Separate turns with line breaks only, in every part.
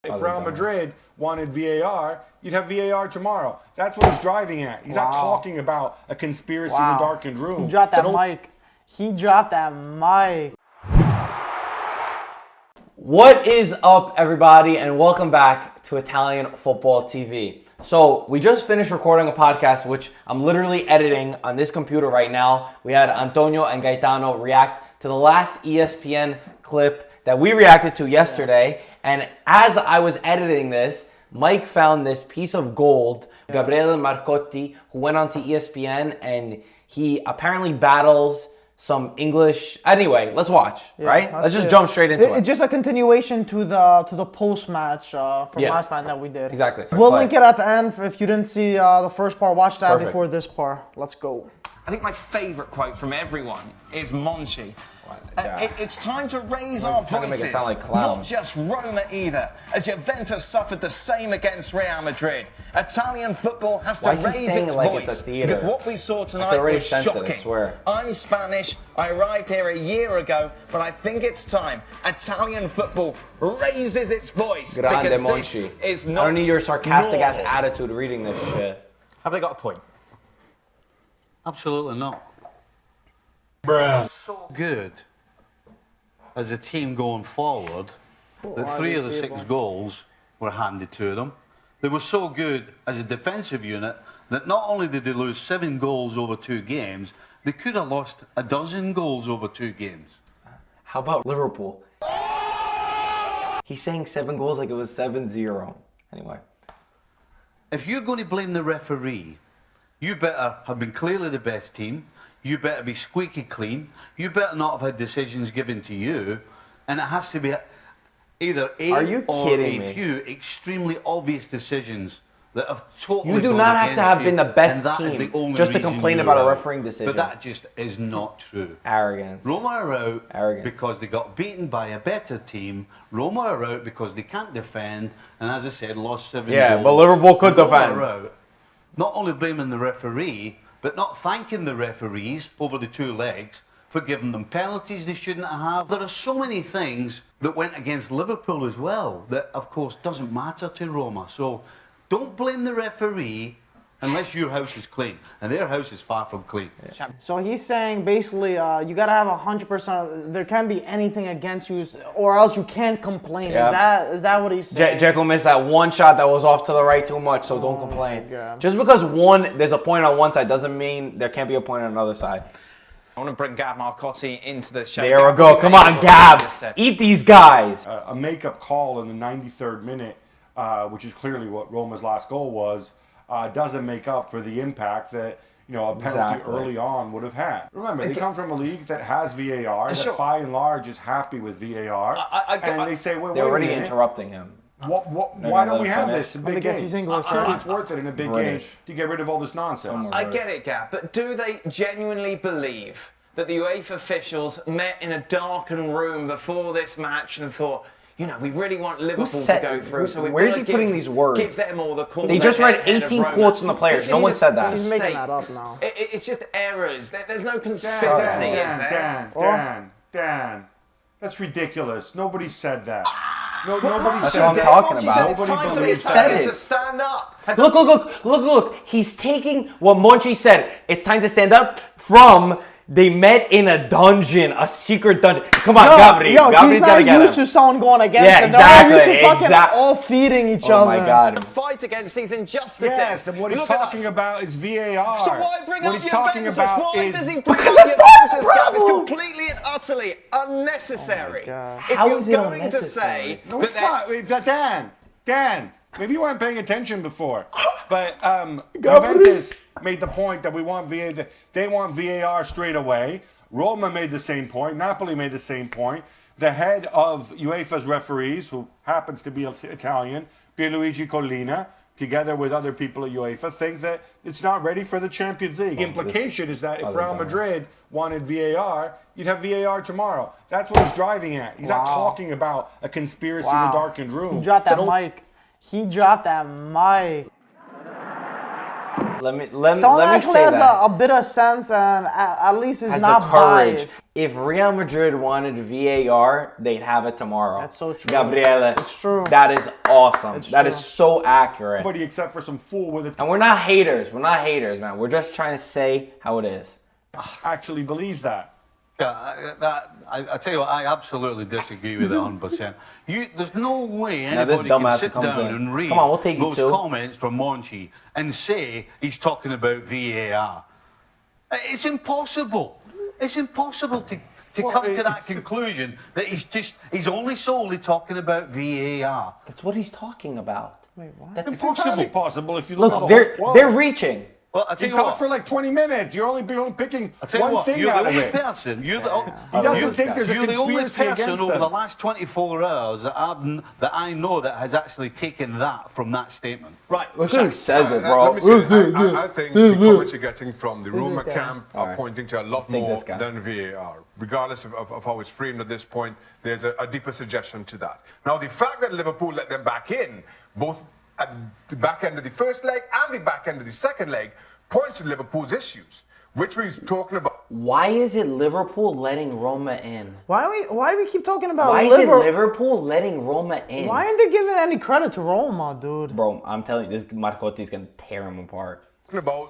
If Real Madrid wanted VAR, you'd have VAR tomorrow. That's what he's driving at. He's not talking about a conspiracy in a darkened room.
He dropped that mic. He dropped that mic.
What is up, everybody, and welcome back to Italian Football TV. So we just finished recording a podcast, which I'm literally editing on this computer right now. We had Antonio and Gaetano react to the last ESPN clip that we reacted to yesterday. And as I was editing this, Mike found this piece of gold, Gabriele Marcotti, who went on to ESPN, and he apparently battles some English. Anyway, let's watch, right? Let's just jump straight into it.
It's just a continuation to the post-match from last time that we did.
Exactly.
We'll link it at the end. If you didn't see the first part, watch that before this part. Let's go.
I think my favourite quote from everyone is Monchi. It's time to raise our voices, not just Roma either, as Juventus suffered the same against Real Madrid. Italian football has to raise its voice, because what we saw tonight was shocking. I'm Spanish, I arrived here a year ago, but I think it's time Italian football raises its voice, because this is not
I don't need your sarcastic ass attitude reading this shit.
Have they got a point?
Absolutely not. Bruh. So good as a team going forward that 3 of the 6 goals were handed to them. They were so good as a defensive unit that not only did they lose 7 goals over 2 games, they could have lost 12 goals over 2 games.
How about Liverpool? He's saying 7 goals like it was 7-0. Anyway.
If you're going to blame the referee, you better have been clearly the best team. You better be squeaky clean. You better not have had decisions given to you. And it has to be either a few extremely obvious decisions that have totally
You do not have to have been the best team just to complain about a refereeing decision.
But that just is not true.
Arrogance.
Roma are out because they got beaten by a better team. Roma are out because they can't defend. And as I said, lost 7 goals.
Yeah, but Liverpool could defend.
Roma are out. Not only blaming the referee, but not thanking the referees over the 2 legs for giving them penalties they shouldn't have. There are so many things that went against Liverpool as well that, of course, doesn't matter to Roma. So don't blame the referee unless your house is clean. And their house is far from clean.
Yeah. So he's saying basically you got to have 100%. There can't be anything against you or else you can't complain. Yeah. Is that what he's saying?
Jekyll missed that one shot that was off to the right too much, so don't complain. Just because there's a point on one side doesn't mean there can't be a point on another side.
I want to bring Gab Marcotti into the show.
There we go. Come on, Gab. Eat these guys.
A makeup call in the 93rd minute, which is clearly what Roma's last goal was, doesn't make up for the impact that a penalty early on would have had. Remember, they come from a league that has VAR, that by and large is happy with VAR, and they say, wait,
they're already
a minute.
Interrupting him.
Why don't we have this in big games? Surely it's worth it in a big game to get rid of all this nonsense.
I get it, Gab, but do they genuinely believe that the UEFA officials met in a darkened room before this match and thought, we really want Liverpool to go through, so we've got to
putting these words?
Give them all the calls.
They just read 18 quotes from the players. No one said that.
He's making that up now.
It's just errors. There's no conspiracy, is there?
Dan, that's ridiculous. Nobody said that. Nobody
That's
said
what I'm
that.
talking
Monchi
about.
said it's time for the Italians to stand up.
Look. He's taking what Monchi said. It's time to stand up from... They met in a dungeon, a secret dungeon. Come on, Gabri.
He's not used to someone going against him. They're used to all feeding each other.
Oh my God.
Fight against these injustices.
Yes, and what he's talking about is VAR.
So why bring up Juventus? Why does he bring up
Juventus,
Gab? It's completely and utterly unnecessary. If you're going to say...
No, it's not. Dan, maybe you weren't paying attention before. But Juventus made the point that we want VAR. They want VAR straight away. Roma made the same point. Napoli made the same point. The head of UEFA's referees, who happens to be Italian, Pierluigi Collina, together with other people at UEFA, think that it's not ready for the Champions League. The implication is that if Real Madrid wanted VAR, you'd have VAR tomorrow. That's what he's driving at. He's not talking about a conspiracy in a darkened room.
He dropped that mic. He dropped that mic.
Let me
actually
say
has
that.
a bit of sense and at least is
Has
not
the courage.
biased.
If Real Madrid wanted VAR, they'd have it tomorrow.
That's so true.
Gabriele,
It's true.
that is awesome. That is
true.
so accurate.
Nobody except for some fool with
And we're not haters. We're not haters, man. We're just trying to say how it is.
actually believes that.
Yeah, I tell you what, I absolutely disagree with it 100%. There's no way
Now this
anybody can
dumbass
sit
comes
down
in.
and read
Come on, we'll take you
those
two.
comments from Monchi and say he's talking about VAR. It's impossible. It's impossible to come to that conclusion that he's only solely talking about VAR.
That's what he's talking about.
Wait, what?
That's
It's entirely possible if you look,
Look,
at the whole
they're
quote.
reaching.
Well, I tell
He
you
talked
what.
for like 20 minutes. You're only picking
I tell you
one
what,
thing
you're
out
the
of
only
it.
person. He
doesn't think there's a
You're the only
conspiracy
person
against
over
them.
the last 24 hours that I know that has actually taken that from that statement.
Right.
Look who says it,
Let
bro.
me say, I think the comments you're getting from the Roma
guy.
camp are pointing to a lot
Take
more
this guy.
than VAR. Regardless of how it's framed at this point, there's a deeper suggestion to that. Now, the fact that Liverpool let them back in, both at the back end of the first leg and the back end of the second leg, points to Liverpool's issues, which we're talking about.
Why is it Liverpool letting Roma in?
Why do we keep talking about
Why is it Liverpool letting Roma in?
Why aren't they giving any credit to Roma, dude?
Bro, I'm telling you, this Marcotti is going to tear him apart.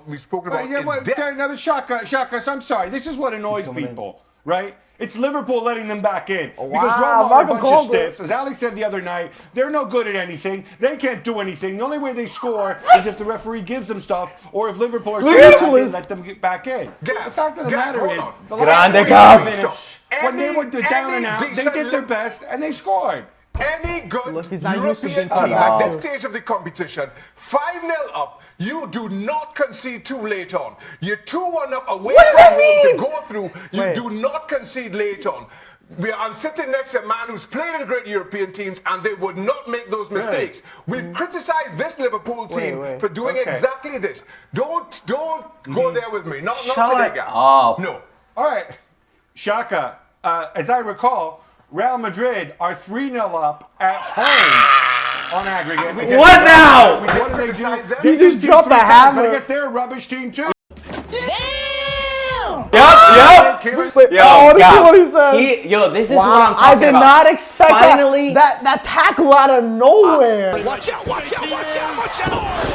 We've spoken about in depth.
Shaka, I'm sorry. This is what annoys people, right? It's Liverpool letting them back in.
Oh,
Because
wow,
Roma are a bunch
Marco
of stiffs. As Ali said the other night, they're no good at anything. They can't do anything. The only way they score is if the referee gives them stuff or if Liverpool are
Ridiculous.
let them get back in.
Gav,
The fact of the
Gav,
matter
hold
is,
on.
the
Grande
last 45
Gav.
minutes, when they were down and out, they
decent
did their best and they scored.
Any good
Look, he's not used to
European
being
team
cut
at
out.
this stage of the competition, 5-0 up, you do not concede too late on. You're 2-1 up away
What does
from
that
home
mean?
to go through. You
Wait.
do not concede late on. I'm sitting next to a man who's played in great European teams and they would not make those mistakes. We've criticized this Liverpool team
wait.
for doing
Okay.
exactly this. Don't go there with me. Not
Shut
today, guy.
up.
No.
All right. Shaka, as I recall, Real Madrid are 3-0 up at home on aggregate.
We did-
What now?
We
What
did
do they do?
criticize them.
They
He just
beat
dropped
three
a
times,
hammer.
But I guess they're a rubbish team too.
Yep.
Kieran-
Yo,
I wanna see
Gav,
what he said.
Yo, this is
Wow,
what I'm
I
talking
did
about.
not expect
Finally,
that tackle out of nowhere.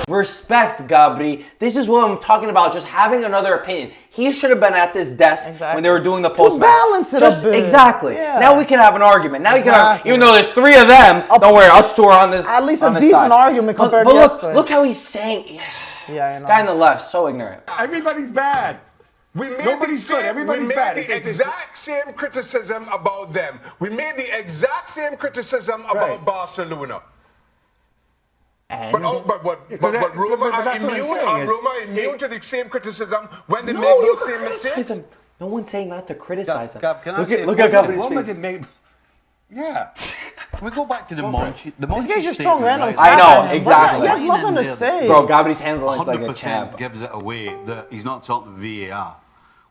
respect, Gabri. This is what I'm talking about. Just having another opinion. He should have been at this desk when they were doing the post match.
balance it a bit.
Exactly.
Yeah.
Now we can have an argument. Now you can have,
Exactly.
even though there's three of them. Don't worry, us two are on this.
At least a
on this
decent
side.
argument compared
but
to
look,
yesterday.
look how he's saying.
Yeah, I know.
Guy on the left, so ignorant.
Everybody's bad.
We made
Nobody's
the
good.
same,
Everybody's
we made
bad.
the
It's-
exact same criticism about them. We made the exact same criticism about
Right.
Barcelona.
And
But Roma
But
are
that's what I'm
immune.
saying
Are
is-
Roma immune to the same criticism when they
No,
make
you
those same
criticize
mistakes?
him. No one's saying not to criticize him.
Gab, can I
look
say-
at look at Gabri's
Roma
face.
didn't make. Yeah.
Can we go back to the Monchi? The
This
Monchi
guy's just throwing
statement,
random
right?
I know,
crap at him.
exactly.
He has
Line
nothing
in
to
there.
say.
Bro, Gabri's handling is like a
100%
champ.
gives it away that he's not talking VAR.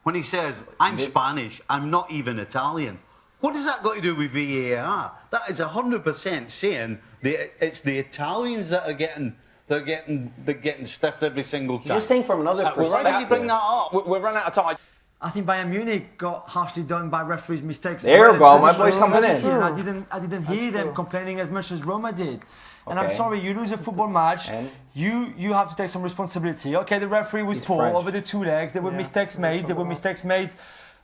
When he says, I'm Spanish, I'm not even Italian. What does that got to do with VAR? That is 100% saying it's the Italians that are getting stiffed every single time.
Just saying from another
Why
perspective.
does he bring that up?
We're running out of time.
I think Bayern Munich got harshly done by referees' mistakes.
There
as
you
well.
go, my
It's
boy's coming in.
City, and I didn't hear them complaining as much as Roma did. And I'm
Okay.
sorry, you lose a football match,
And?
you have to take some responsibility. Okay, the referee was
He's
poor
French.
over the two legs. There were mistakes made. There were mistakes made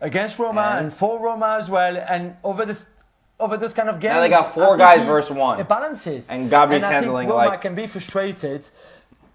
against Roma and for Roma as well. And over those kind of games,
Now they got four
I think
guys versus one.
It balances.
And Gabri's
and I
handling
think Roma
like-
can be frustrated.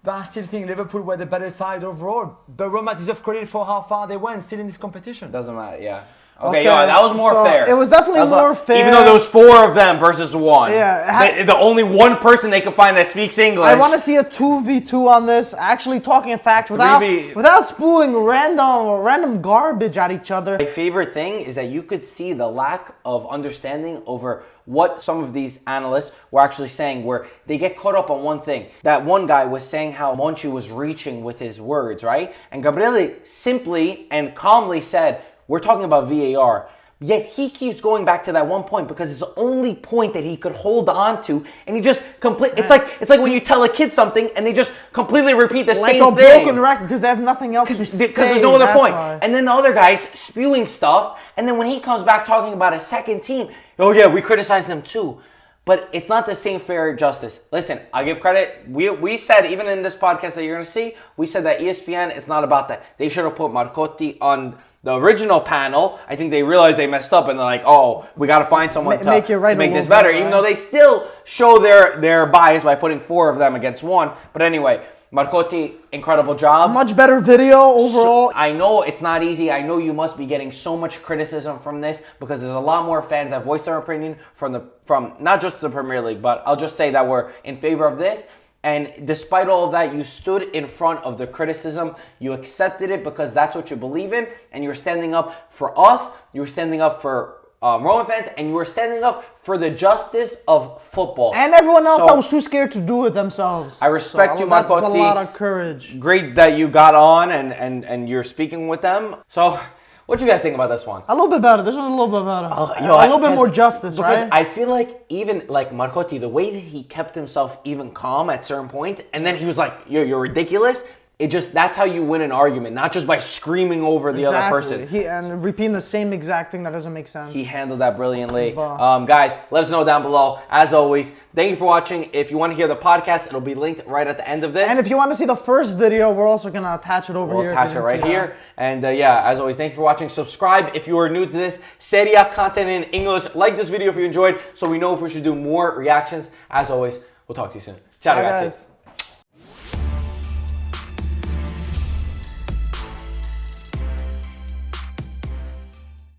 But I still think Liverpool were the better side overall. But Roma deserve credit for how far they went still in this competition.
Doesn't matter, yeah. Okay,
Okay,
yeah, that was more
so
fair.
it was definitely
That
more fair.
Even though there was four of them versus one.
Yeah,
The only one person they could find that speaks English.
I want to see a 2v2 on this. Actually talking in fact without
3v.
without spewing random garbage at each other.
My favorite thing is that you could see the lack of understanding over what some of these analysts were actually saying, where they get caught up on one thing. That one guy was saying how Monchi was reaching with his words, right? And Gabriele simply and calmly said, we're talking about VAR. Yet he keeps going back to that one point because it's the only point that he could hold on to, and he just it's like when you tell a kid something and they just completely repeat the same thing.
Like a broken record because they have nothing else to say.
Because there's no other point.
Why.
And then the other guy's spewing stuff, and then when he comes back talking about a second team, oh yeah, we criticize them too. But it's not the same fair justice. Listen, I give credit. We said, even in this podcast that you're going to see, we said that ESPN, it's not about that. They should have put Marcotti on the original panel. I think they realized they messed up and they're like, oh, we got to find someone to make this better. Even though they still show their bias by putting 4 of them against 1. But anyway, Marcotti, incredible job.
Much better video overall.
I know it's not easy. I know you must be getting so much criticism from this because there's a lot more fans that voice their opinion from not just the Premier League, but I'll just say that we're in favor of this. And despite all of that, you stood in front of the criticism. You accepted it because that's what you believe in. And you're standing up for us. You were standing up for Roman fans. And you were standing up for the justice of football.
And everyone else that was too scared to do it themselves.
I respect you, Marcotti.
That's a lot of courage.
Great that you got on and you're speaking with them. So, what do you guys think about this one?
A little bit better. This one's a little bit better. A little bit more justice,
because
right?
I feel like even like Marcotti, the way that he kept himself even calm at certain points, and then he was like, you're ridiculous. That's how you win an argument, not just by screaming over the other person.
And repeating the same exact thing that doesn't make sense.
He handled that brilliantly. Guys, let us know down below. As always, thank you for watching. If you want to hear the podcast, it'll be linked right at the end of this.
And if you want to see the first video, we're also going to attach it over here.
We'll attach it right here. And as always, thank you for watching. Subscribe if you are new to this Serie A content in English. Like this video if you enjoyed so we know if we should do more reactions. As always, we'll talk to you soon. Ciao, ragazzi.